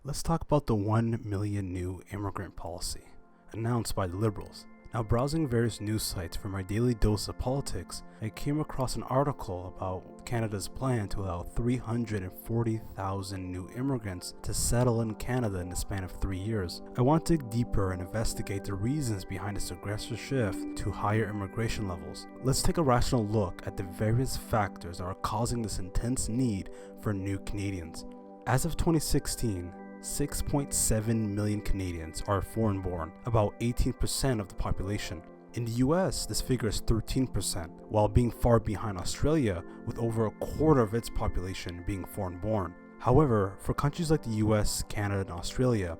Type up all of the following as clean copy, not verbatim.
Let's talk about the 1 million new immigrant policy, announced by the Liberals. Now, browsing various news sites for my daily dose of politics, I came across an article about Canada's plan to allow 340,000 new immigrants to settle in Canada in the span of 3 years. I want to dig deeper and investigate the reasons behind this aggressive shift to higher immigration levels. Let's take a rational look at the various factors that are causing this intense need for new Canadians. As of 2016, 6.7 million Canadians are foreign-born, about 18% of the population. In the US, this figure is 13%, while being far behind Australia, with over a quarter of its population being foreign-born. However, for countries like the US, Canada, and Australia,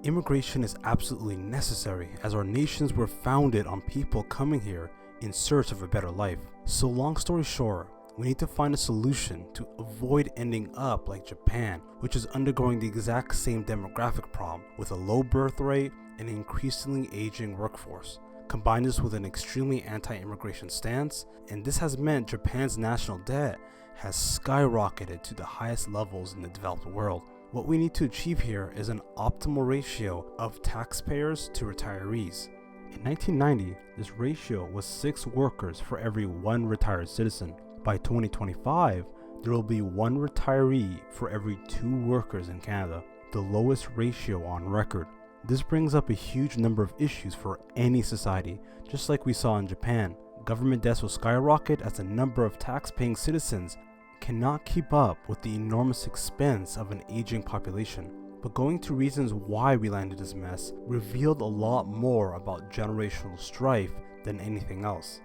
immigration is absolutely necessary, as our nations were founded on people coming here in search of a better life. So long story short, we need to find a solution to avoid ending up like Japan, which is undergoing the exact same demographic problem with a low birth rate and an increasingly aging workforce. Combine this with an extremely anti-immigration stance, and this has meant Japan's national debt has skyrocketed to the highest levels in the developed world. What we need to achieve here is an optimal ratio of taxpayers to retirees. In 1990, this ratio was 6 workers for every 1 retired citizen. By 2025, there will be 1 retiree for every 2 workers in Canada, the lowest ratio on record. This brings up a huge number of issues for any society, just like we saw in Japan. Government debts will skyrocket as the number of tax-paying citizens cannot keep up with the enormous expense of an aging population. But going to reasons why we landed this mess revealed a lot more about generational strife than anything else.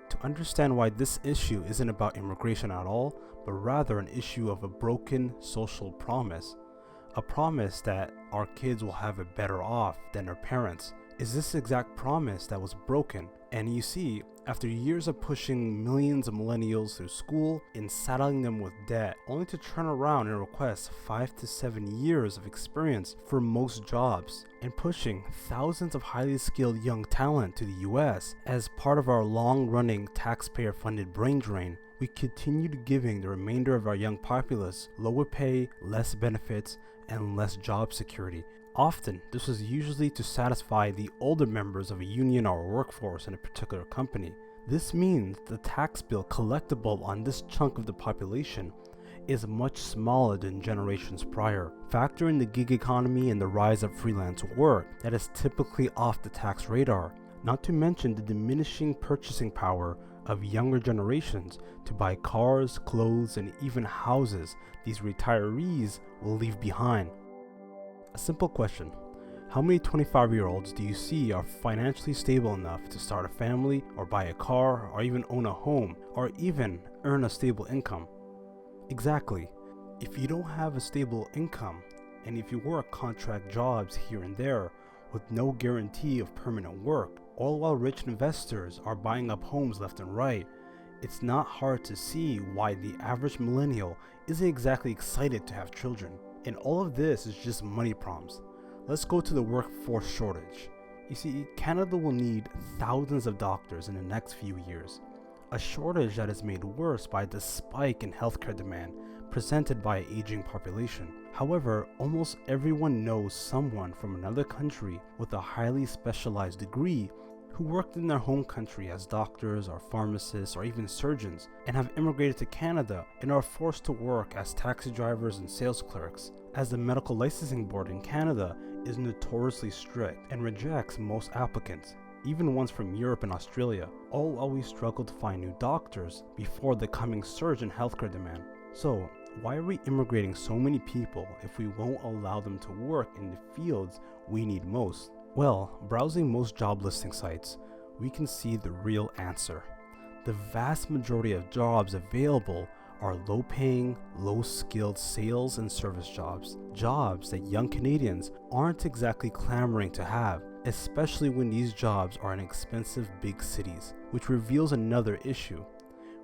To understand why this issue isn't about immigration at all, but rather an issue of a broken social promise. A promise that our kids will have it better off than their parents. Is this exact promise that was broken? And you see, after years of pushing millions of millennials through school and saddling them with debt, only to turn around and request 5 to 7 years of experience for most jobs, and pushing thousands of highly skilled young talent to the US as part of our long-running taxpayer-funded brain drain, we continued giving the remainder of our young populace lower pay, less benefits, and less job security. Often, this was usually to satisfy the older members of a union or workforce in a particular company. This means the tax bill collectible on this chunk of the population is much smaller than generations prior. Factor in the gig economy and the rise of freelance work that is typically off the tax radar, not to mention the diminishing purchasing power of younger generations to buy cars, clothes, and even houses these retirees will leave behind. A simple question: how many 25-year-olds do you see are financially stable enough to start a family or buy a car or even own a home or even earn a stable income? Exactly. If you don't have a stable income, and if you work contract jobs here and there with no guarantee of permanent work, all while rich investors are buying up homes left and right, it's not hard to see why the average millennial isn't exactly excited to have children. And all of this is just money problems. Let's go to the workforce shortage. You see, Canada will need thousands of doctors in the next few years, a shortage that is made worse by the spike in healthcare demand presented by an aging population. However, almost everyone knows someone from another country with a highly specialized degree who worked in their home country as doctors or pharmacists or even surgeons and have immigrated to Canada and are forced to work as taxi drivers and sales clerks, as the medical licensing board in Canada is notoriously strict and rejects most applicants, even ones from Europe and Australia, all while we struggle to find new doctors before the coming surge in healthcare demand. So, why are we immigrating so many people if we won't allow them to work in the fields we need most? Well, browsing most job listing sites, we can see the real answer. The vast majority of jobs available are low-paying, low-skilled sales and service jobs. Jobs that young Canadians aren't exactly clamoring to have, especially when these jobs are in expensive big cities, which reveals another issue.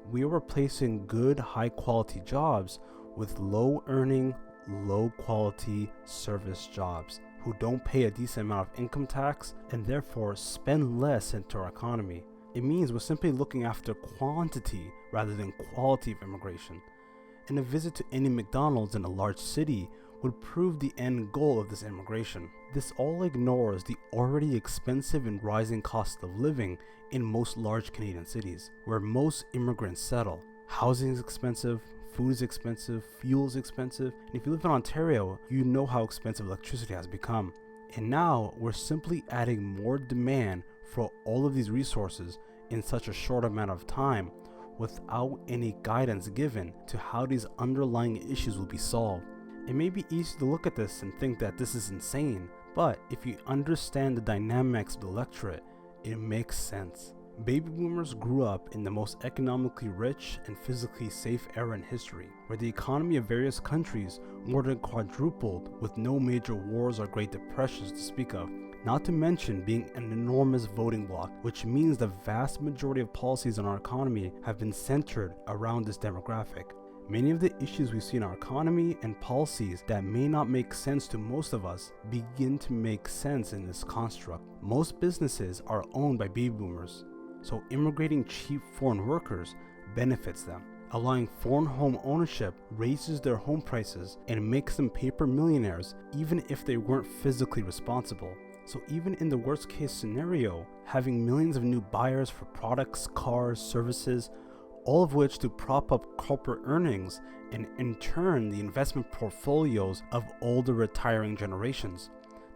We are replacing good, high-quality jobs with low-earning, low-quality service jobs who don't pay a decent amount of income tax and therefore spend less into our economy. It means we're simply looking after quantity rather than quality of immigration. In a visit to any McDonald's in a large city would prove the end goal of this immigration. This all ignores the already expensive and rising cost of living in most large Canadian cities, where most immigrants settle. Housing is expensive, food is expensive, fuel is expensive, and if you live in Ontario, you know how expensive electricity has become. And now we're simply adding more demand for all of these resources in such a short amount of time without any guidance given to how these underlying issues will be solved. It may be easy to look at this and think that this is insane, but if you understand the dynamics of the electorate, it makes sense. Baby boomers grew up in the most economically rich and physically safe era in history, where the economy of various countries more than quadrupled with no major wars or Great Depressions to speak of, not to mention being an enormous voting bloc, which means the vast majority of policies in our economy have been centered around this demographic. Many of the issues we see in our economy and policies that may not make sense to most of us begin to make sense in this construct. Most businesses are owned by baby boomers, so immigrating cheap foreign workers benefits them. Allowing foreign home ownership raises their home prices and makes them paper millionaires even if they weren't physically responsible. So even in the worst case scenario, having millions of new buyers for products, cars, services, all of which to prop up corporate earnings and in turn the investment portfolios of older retiring generations.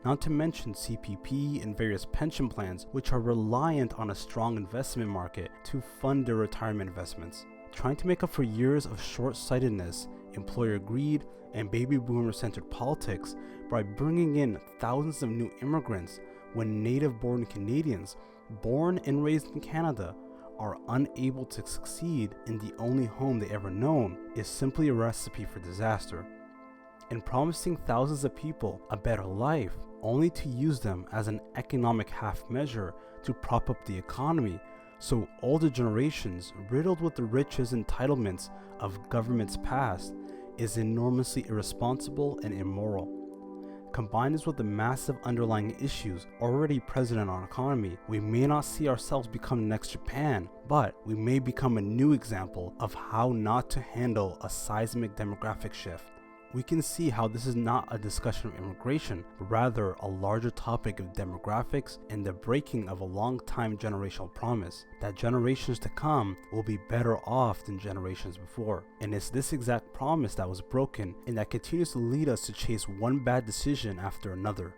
Not to mention CPP and various pension plans which are reliant on a strong investment market to fund their retirement investments. Trying to make up for years of short-sightedness, employer greed, and baby boomer-centered politics by bringing in thousands of new immigrants when native-born Canadians born and raised in Canada are unable to succeed in the only home they ever known is simply a recipe for disaster. And promising thousands of people a better life only to use them as an economic half measure to prop up the economy, so older generations riddled with the riches and entitlements of governments past is enormously irresponsible and immoral. Combine this with the massive underlying issues already present in our economy, we may not see ourselves become the next Japan, but we may become a new example of how not to handle a seismic demographic shift. We can see how this is not a discussion of immigration, but rather a larger topic of demographics and the breaking of a long-time generational promise that generations to come will be better off than generations before. And it's this exact promise that was broken and that continues to lead us to chase one bad decision after another.